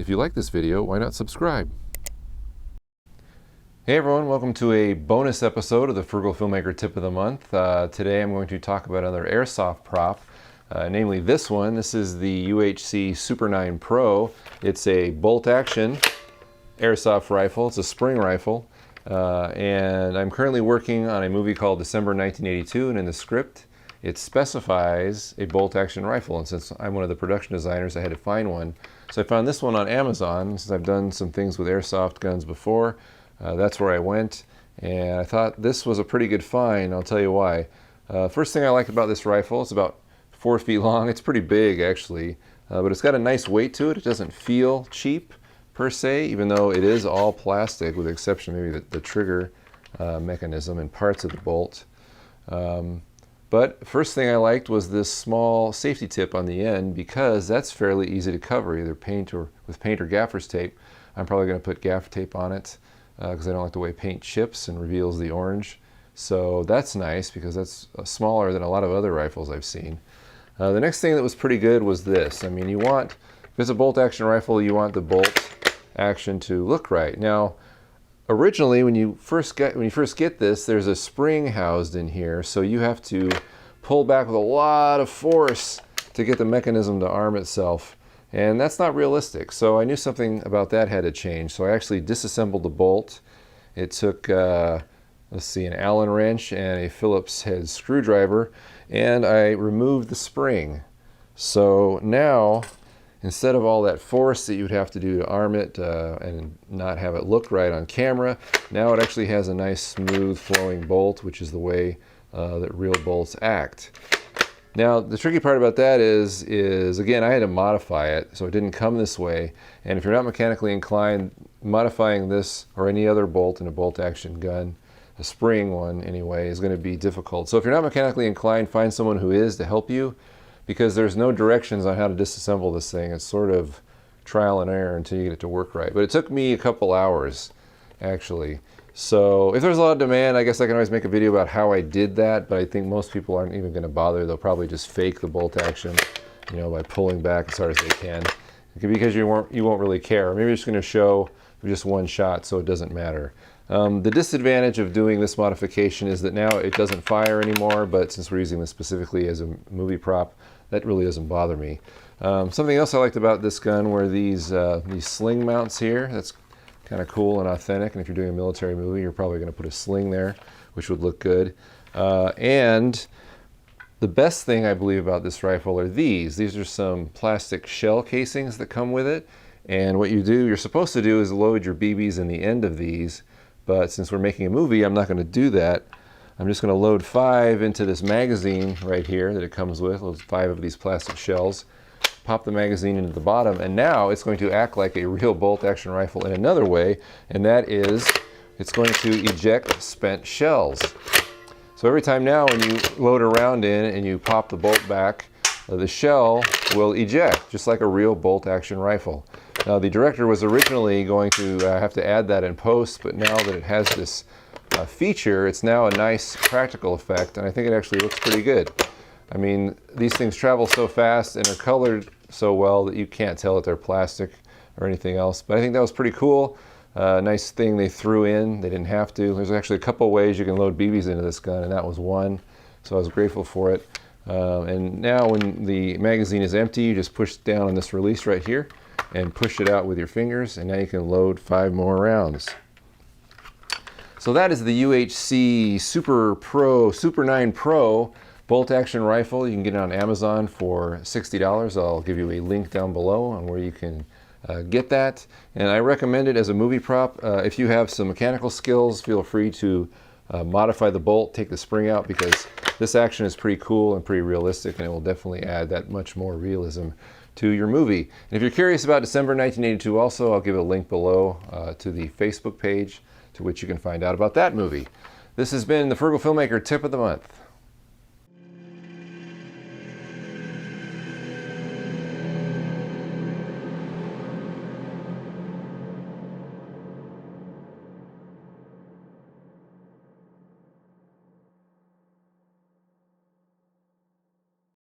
If you like this video, why not subscribe? Hey everyone, welcome to a bonus episode of the Frugal Filmmaker Tip of the Month. Today I'm going to talk about another airsoft prop, namely this one. This is the UHC Super 9 Pro. It's a bolt-action airsoft rifle. It's a spring rifle. And I'm currently working on a movie called December 1982, and in the script it specifies a bolt-action rifle. And since I'm one of the production designers, I had to find one. So I found this one on Amazon. Since I've done some things with airsoft guns before, that's where I went, and I thought this was a pretty good find. I'll tell you why. First thing I liked about this rifle, it's about 4 feet long. It's pretty big actually, but it's got a nice weight to it. It doesn't feel cheap per se, even though it is all plastic with the exception of maybe the trigger mechanism and parts of the bolt. But first thing I liked was this small safety tip on the end, because that's fairly easy to cover, either paint or with paint or gaffer's tape. I'm probably going to put gaffer tape on it because I don't like the way paint chips and reveals the orange. So that's nice because that's smaller than a lot of other rifles I've seen. The next thing that was pretty good was this. I mean, if it's a bolt action rifle, you want the bolt action to look right. Now, originally when you first get this, there's a spring housed in here, so you have to pull back with a lot of force to get the mechanism to arm itself. And that's not realistic. So I knew something about that had to change. So I actually disassembled the bolt. It took, let's see, an Allen wrench and a Phillips head screwdriver, and I removed the spring. So now, instead of all that force that you'd have to do to arm it and not have it look right on camera, now it actually has a nice smooth flowing bolt, which is the way that real bolts act. Now, the tricky part about that is again, I had to modify it, so it didn't come this way. And if you're not mechanically inclined, modifying this or any other bolt in a bolt-action gun, a spring one anyway, is going to be difficult. So if you're not mechanically inclined, find someone who is to help you, because there's no directions on how to disassemble this thing. It's sort of trial and error until you get it to work right. But it took me a couple hours, actually. So if there's a lot of demand, I guess I can always make a video about how I did that, but I think most people aren't even going to bother. They'll probably just fake the bolt action, by pulling back as hard as they can, because you won't really care. Maybe you're just going to show just one shot, so it doesn't matter. The disadvantage of doing this modification is that now it doesn't fire anymore, but since we're using this specifically as a movie prop, that really doesn't bother me. Something else I liked about this gun were these sling mounts here. That's kind of cool and authentic, and if you're doing a military movie, you're probably going to put a sling there, which would look good. And the best thing I believe about this rifle are these. These are some plastic shell casings that come with it, and what you're supposed to do is load your BBs in the end of these, but since we're making a movie, I'm not going to do that. I'm just going to load 5 into this magazine right here that it comes with, load 5 of these plastic shells, pop the magazine into the bottom, and now it's going to act like a real bolt-action rifle in another way, and that is it's going to eject spent shells. So every time now when you load a round in and you pop the bolt back, the shell will eject, just like a real bolt-action rifle. Now, the director was originally going to have to add that in post, but now that it has this feature, it's now a nice practical effect, and I think it actually looks pretty good. I mean, these things travel so fast and are colored so well that you can't tell that they're plastic or anything else. But I think that was pretty cool. Nice thing they threw in. They didn't have to. There's actually a couple ways you can load BBs into this gun, and that was one. So I was grateful for it. And now when the magazine is empty, you just push down on this release right here and push it out with your fingers, and now you can load 5 more rounds. So that is the UHC Super 9 Pro bolt-action rifle. You can get it on Amazon for $60. I'll give you a link down below on where you can get that. And I recommend it as a movie prop. If you have some mechanical skills, feel free to modify the bolt, take the spring out, because this action is pretty cool and pretty realistic, and it will definitely add that much more realism to your movie. And if you're curious about December 1982 also, I'll give a link below to the Facebook page to which you can find out about that movie. This has been the Frugal Filmmaker Tip of the Month.